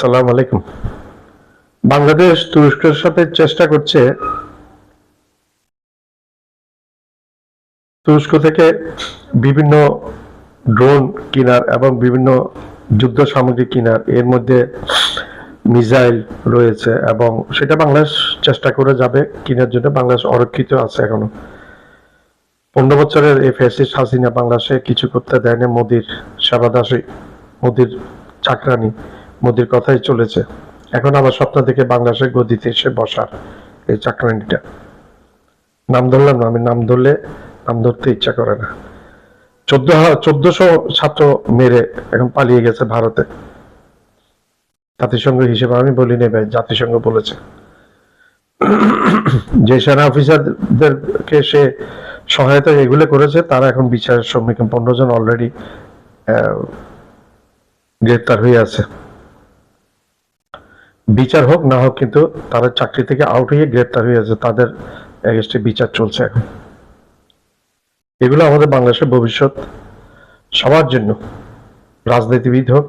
সালাম আলাইকুম। বাংলাদেশ তুরস্কের সাথে চেষ্টা করছে তুরস্ক থেকে বিভিন্ন ড্রোন কেনার এবং বিভিন্ন যুদ্ধ সামগ্রী কেনার, এর মধ্যে মিসাইল রয়েছে এবং সেটা বাংলাদেশ চেষ্টা করে যাবে কেনার জন্য। বাংলাদেশ অরক্ষিত আছে এখনো। 15 বছরের এই ফ্যাসিস্ট হাসিনা বাংলাদেশে কিছু করতে দেয়নি। মোদির সেবাদাসী, মোদির চাকরানি, মোদির কথাই চলেছে। এখন আবার স্বপ্ন থেকে বাংলাদেশের গদিতে এসে বসার এই চাকরানিটা। নাম ধরলাম না, আমি নাম ধরতে ইচ্ছা করে না। 1400 ছাত্র মেরে এখন পালিয়ে গেছে ভারতে। জাতিসংঘ হিসেবে আমি বলিনি ভাই, জাতিসংঘ বলেছে। যে সেনা অফিসারদেরকে সে সহায়তা এগুলো করেছে তারা এখন বিচারের সম্মুখীন। 15 জন অলরেডি গ্রেপ্তার হয়ে আছে। বিচার হোক না হোক, কিন্তু তারা চাকরি থেকে আউট হয়ে গ্রেপ্তার হয়ে আছে, তাদের এগেইনস্টে বিচার চলছে এখন। এগুলো আমাদের বাংলাদেশের ভবিষ্যৎ সবার জন্য, রাজনীতিবিদ হোক,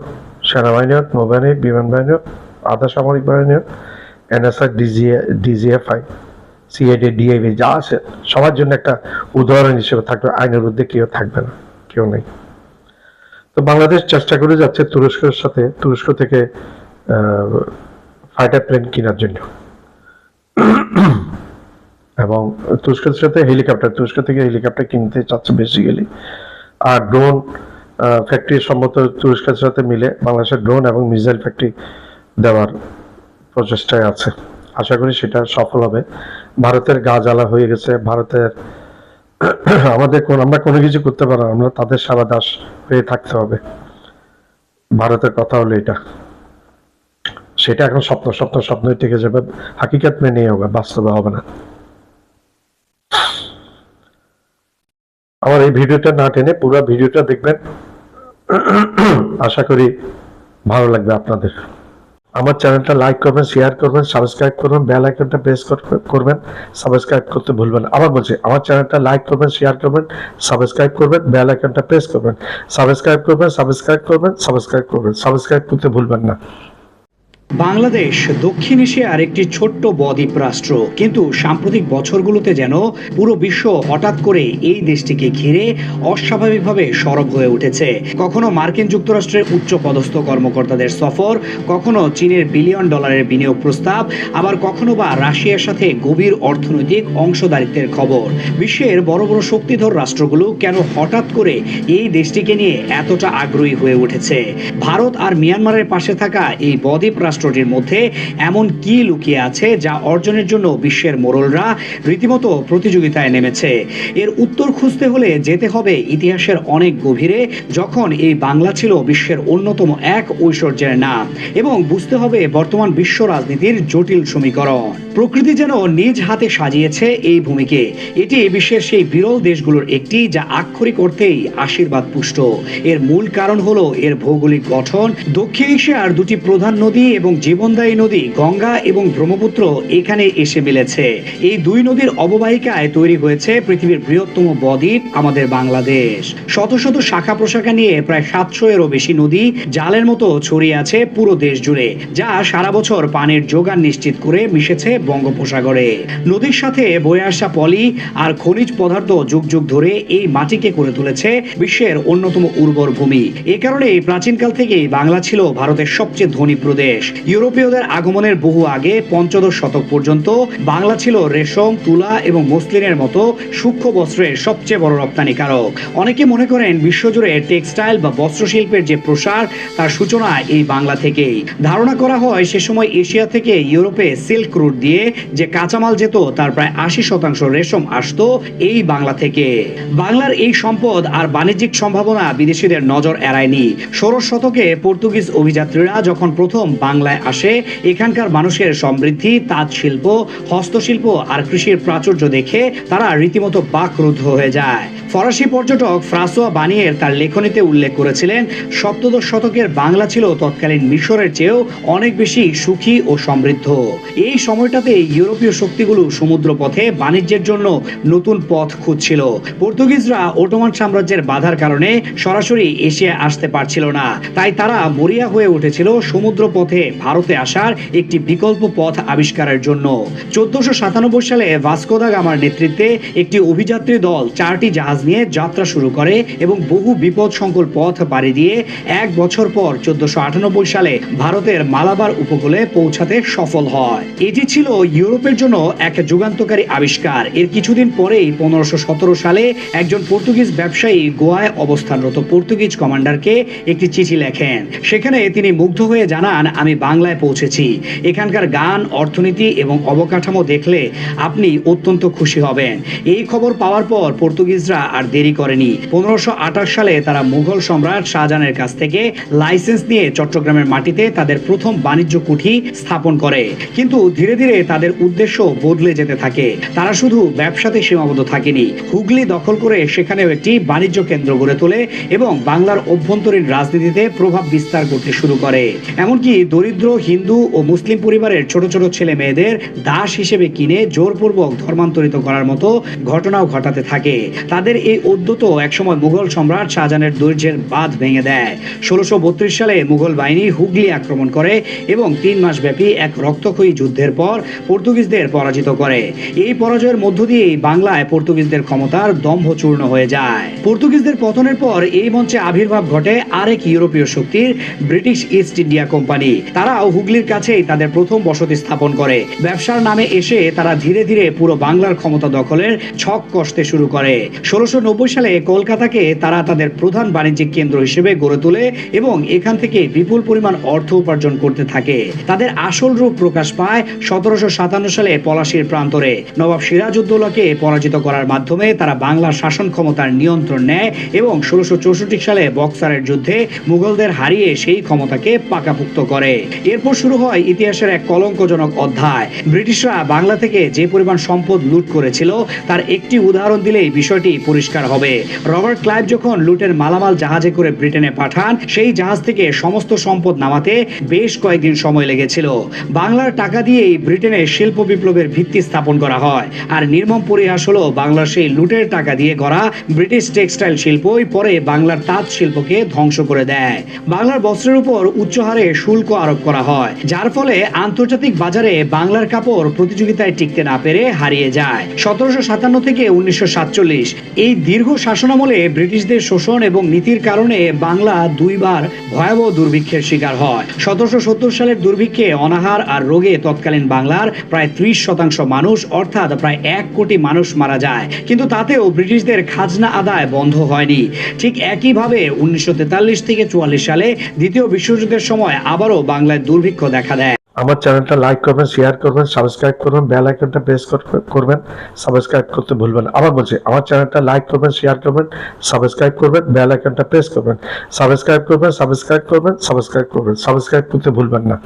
সেনাবাহিনী হোক, নৌবাহিনী, বিমান বাহিনী হোক, আধা সামরিক বাহিনী হোক, এনএসআই, ডিজিএফআই, সিআইডি, ডিআইবি যা আছে সবার জন্য একটা উদাহরণ হিসেবে থাকবে। আইনের ঊর্ধ্বে কেউ থাকবে না, কেউ নেই। তো বাংলাদেশ চেষ্টা করে যাচ্ছে তুরস্ক থেকে ফাইটার প্লেন কেনার জন্য এবং তুরস্কের সাথে তুরস্ক থেকে হেলিকপ্টার কিনতে চাচ্ছে বেসিক্যালি। আর ড্রোন ফ্যাক্টরি সম্মত তুরস্কের সাথে মিলে বাংলাদেশের ড্রোন এবং মিসাইল ফ্যাক্টরি দেওয়ার প্রচেষ্টায় আছে। আশা করি সেটা সফল হবে। ভারতের গা জ্বালা হয়ে গেছে। আমরা কোনো কিছু করতে পারবো না, আমরা তাদের সেবাদাস হয়ে থাকতে হবে। ভারতের কথা হলো এটা, সেটা এখন স্বপ্নই থেকে যাবে, হাকিকত মেনে হবে, বাস্তবে হবে না। আমার এই ভিডিওটা না টেনে পুরো ভিডিওটা দেখবেন, আশা করি ভালো লাগবে আপনাদের। আমার চ্যানেলটা লাইক করবেন, শেয়ার করবেন, সাবস্ক্রাইব করবেন, বেল আইকনটা প্রেস করবেন। সাবস্ক্রাইব করতে ভুলবেন। আবার বলছি, আমার চ্যানেলটা লাইক করবেন, শেয়ার করবেন, সাবস্ক্রাইব করবেন, বেল আইকনটা প্রেস করবেন। সাবস্ক্রাইব করতে ভুলবেন না। বাংলাদেশ দক্ষিণ এশিয়ার একটি ছোট্ট বদ্বীপ রাষ্ট্র, কিন্তু সাম্প্রতিক বছরগুলোতে যেন পুরো বিশ্ব হঠাৎ করে এই দেশটিকে ঘিরে অস্বাভাবিকভাবে সরব হয়ে উঠেছে। কখনো মার্কিন যুক্তরাষ্ট্রের উচ্চ পদস্থ কর্মকর্তাদের সফর, কখনো চীনের বিলিয়ন ডলারের বিনিয়োগ প্রস্তাব, আবার কখনো বা রাশিয়ার সাথে গভীর অর্থনৈতিক অংশদারিত্বের খবর। বিশ্বের বড় বড় শক্তিধর রাষ্ট্রগুলো কেন হঠাৎ করে এই দেশটিকে নিয়ে এতটা আগ্রহী হয়ে উঠেছে? ভারত আর মিয়ানমারের পাশে থাকা এই বদ্বীপ রাষ্ট্রটির মধ্যে এমন কি লুকিয়ে আছে যা অর্জনের জন্য বিশ্বের মোড়লরা রীতিমতো প্রতিযোগিতায় নেমেছে? এর উত্তর খুঁজতে হলে যেতে হবে ইতিহাসের অনেক গভীরে, যখন এই বাংলা ছিল বিশ্বের অন্যতম এক ঐশ্বর্যের নাম, এবং বুঝতে হবে বর্তমান বিশ্ব রাজনীতির জটিল সমীকরণ। প্রকৃতি যেন নিজ হাতে সাজিয়েছে এই ভূমিকে। এটি বিশ্বের সেই বিরল দেশগুলোর একটি যা আক্ষরিক অর্থেই আশীর্বাদ পুষ্ট। এর মূল কারণ হলো এর ভৌগোলিক গঠন। দক্ষিণ এশিয়ার দুটি প্রধান নদী এবং জীবনদায়ী নদী গঙ্গা এবং ব্রহ্মপুত্র এখানে এসে মিলেছে। এই দুই নদীর অববাহিকায় তৈরি হয়েছে পৃথিবীর বৃহত্তম বদ্বীপ আমাদের বাংলাদেশ। শত শত শাখা প্রশাখা নিয়ে প্রায় 700 এরও বেশি নদী জালের মতো ছড়িয়ে আছে পুরো দেশ জুড়ে, যা সারা বছর পানির যোগান নিশ্চিত করে মিশেছে বঙ্গোপসাগরে। নদীর সাথে বয়ে আসা পলি আর খনিজ পদার্থ যুগ যুগ ধরে এই মাটিকে করে তুলেছে বিশ্বের অন্যতম উর্বর ভূমি। এ কারণে প্রাচীনকাল থেকেই বাংলা ছিল ভারতের সবচেয়ে ধনী প্রদেশ। ইউরোপীয়দের আগমনের বহু আগে 15 শতক পর্যন্ত বাংলা ছিল রেশম, তুলা এবং মসলিনের মতো সূক্ষ্ম বস্ত্রের সবচেয়ে বড় রপ্তানিকারক। অনেকে মনে করেন বিশ্বজুড়ে টেক্সটাইল বা বস্ত্রশিল্পের যে প্রসার তার সূচনা এই বাংলা থেকেই। ধারণা করা হয় সে সময় এশিয়া থেকে ইউরোপে সিল্ক রুট দিয়ে যে কাঁচামাল যেত তার প্রায় 80% রেশম আসতো এই বাংলা থেকে। বাংলার এই সম্পদ আর বাণিজ্যিক সম্ভাবনা বিদেশিদের নজর এড়ায়নি। 16 শতকে পর্তুগিজ অভিযাত্রীরা যখন প্রথম বাংলায় আসে, এখানকার মানুষের সমৃদ্ধি, তাঁত শিল্প, হস্তশিল্প আর কৃষির প্রাচুর্য দেখে তারা রীতিমতো বাকরুদ্ধ হয়ে যায়। ফরাসি পর্যটক ফ্রাঁসোয়া বানিয়ের তার লেখনীতে উল্লেখ করেছিলেন, 17 শতকের বাংলা ছিল তৎকালীন মিশরের চেয়েও অনেক বেশি সুখী ও সমৃদ্ধ। এই সময়টাতে ইউরোপীয় শক্তিগুলো সমুদ্র পথে বাণিজ্যের জন্য নতুন পথ খুঁজছিল। পর্তুগিজরা অটোমান সাম্রাজ্যের বাধার কারণে সরাসরি এশিয়ায় আসতে পারছিল না, তাই তারা মরিয়া হয়ে উঠেছিল সমুদ্র পথে ভারতে আসার একটি বিকল্প পথ আবিষ্কারের জন্য। 1497 সালে ভাস্কো দা গামার নেতৃত্বে একটি অভিযাত্রী দল 4টি জাহাজ নিয়ে যাত্রা শুরু করে এবং বহু বিপদসংকুল পথ পাড়ি দিয়ে 1 বছর পর 1498 সালে ভারতের মালাবার উপকূলে পৌঁছাতে সফল হয়। এটি ছিল ইউরোপের জন্য এক যুগান্তকারী আবিষ্কার। এর কিছুদিন পরেই 1517 সালে একজন পর্তুগিজ ব্যবসায়ী গোয়ায় অবস্থানরত পর্তুগিজ কমান্ডারকে একটি চিঠি লেখেন। সেখানে তিনি মুগ্ধ হয়ে জানান, আমি বাংলায় পৌঁছেছি। এখানকার গান, অর্থনীতি এবং অবকাঠামো দেখলে আপনি অত্যন্ত খুশি হবেন। এই খবর পাওয়ার পর পর্তুগিজরা আর দেরি করেনি। 1528 সালে তারা মুঘল সম্রাট শাহজাহানের কাছ থেকে লাইসেন্স নিয়ে চট্টগ্রামের মাটিতে তাদের প্রথম বাণিজ্য কুঠি স্থাপন করে। কিন্তু ধীরে ধীরে তাদের উদ্দেশ্য বদলে যেতে থাকে। তারা শুধু ব্যবসাতে সীমাবদ্ধ থাকেনি, হুগলি দখল করে সেখানেও একটি বাণিজ্য কেন্দ্র গড়ে তোলে এবং বাংলার অভ্যন্তরীণ রাজনীতিতে প্রভাব বিস্তার করতে শুরু করে। এমনকি দরিদ্র হিন্দু ও মুসলিম পরিবারের ছোট ছোট ছেলে মেয়েদের দাস হিসেবে কিনে জোরপূর্বক ধর্মান্তরিত করার মতো ঘটনাও ঘটাতে থাকে। তাদের এই উদ্যত একসময় মুঘল সম্রাট শাহজাহানের ধৈর্যের বাঁধ ভেঙে দেয়। 1632 সালে মুঘল বাহিনী হুগলি আক্রমণ করে এবং 3 মাস ব্যাপী এক রক্তক্ষয়ী যুদ্ধের পর পর্তুগিজদের পরাজিত করে। এই পরাজয়ের মধ্য দিয়েই বাংলায় পর্তুগিজদের ক্ষমতার দম্ভ চূর্ণ হয়ে যায়। পর্তুগিজদের পতনের পর এই মঞ্চে আবির্ভাব ঘটে আরেক ইউরোপীয় শক্তির, ব্রিটিশ ইস্ট ইন্ডিয়া কোম্পানি। তারাও হুগলির কাছেই তাদের প্রথম বসতি স্থাপন করে। ব্যবসার নামে এসে তারা ধীরে ধীরে পুরো বাংলার ক্ষমতা দখলের ছক কষতে শুরু করে। 1690 সালে কলকাতাকে তারা তাদের প্রধান বাণিজ্যিক কেন্দ্র হিসেবে গড়ে তোলে এবং এখান থেকে বিপুল পরিমাণ অর্থ উপার্জন করতে থাকে। তাদের আসল রূপ প্রকাশ পায় 1757 সালে পলাশীর প্রান্তরে। নবাব সিরাজউদ্দৌলাকে পরাজিত করার মাধ্যমে তারা বাংলার শাসন ক্ষমতার নিয়ন্ত্রণ নেয় এবং 1664 সালে বক্সারের যুদ্ধে মুঘলদের হারিয়ে সেই ক্ষমতাকে পাকাপোক্ত করে। এরপর শুরু হয় ইতিহাসের এক কলঙ্কজনক অধ্যায়। ব্রিটিশরা বাংলা থেকে যে পরিমাণ সম্পদ লুট করেছিল তার একটি উদাহরণ দিলেই বিষয়টি পরিষ্কার হবে। রবার্ট ক্লাইভ যখন লুটের মালামাল জাহাজে করে ব্রিটেনে পাঠান, সেই জাহাজ থেকে সমস্ত সম্পদ নামাতে বেশ কয়েকদিন সময় লেগেছিল। বাংলার টাকা দিয়েই ব্রিটেনে শিল্প বিপ্লবের ভিত্তি স্থাপন করা হয়। আর নির্মম পরিহাস হলো, বাংলার সেই লুটের টাকা দিয়ে গড়া ব্রিটিশ টেক্সটাইল শিল্পই পরে বাংলার তাঁত শিল্পকে ধ্বংস করে দেয়। বাংলার বস্ত্রের উপর উচ্চ হারে শুল্ক আরোপ করা হয়, যার ফলে আন্তর্জাতিক বাজারে বাংলার কাপড় প্রতিযোগিতায় টিকতে না পেরে হারিয়ে যায়। 1757 থেকে 1947 এই দীর্ঘ শাসনামলে ব্রিটিশদের শোষণ এবং নীতির কারণে বাংলা 2 বার ভয়াবহ দুর্ভিক্ষের শিকার হয়। 1770 সালের দুর্ভিক্ষে অনাহার আর রোগে তৎকালীন বাংলার প্রায় 30% মানুষ, অর্থাৎ প্রায় 1 কোটি মানুষ মারা যায়। কিন্তু তাতেও ব্রিটিশদের খাজনা আদায় বন্ধ হয়নি। ঠিক একইভাবে 1943 থেকে 44 সালে দ্বিতীয় বিশ্বযুদ্ধের সময় আবারও বাংলায় দুর্ভিক্ষ দেখা দেয়। আমার চ্যানেলটা লাইক করবেন, শেয়ার করবেন, সাবস্ক্রাইব করবেন, বেল আইকনটা প্রেস করবেন, সাবস্ক্রাইব করতে ভুলবেন না। আবার বলছি, আমার চ্যানেলটা লাইক করবেন, শেয়ার করবেন, সাবস্ক্রাইব করবেন, বেল আইকনটা প্রেস করবেন, সাবস্ক্রাইব করবেন, সাবস্ক্রাইব করবেন, সাবস্ক্রাইব করতে ভুলবেন না।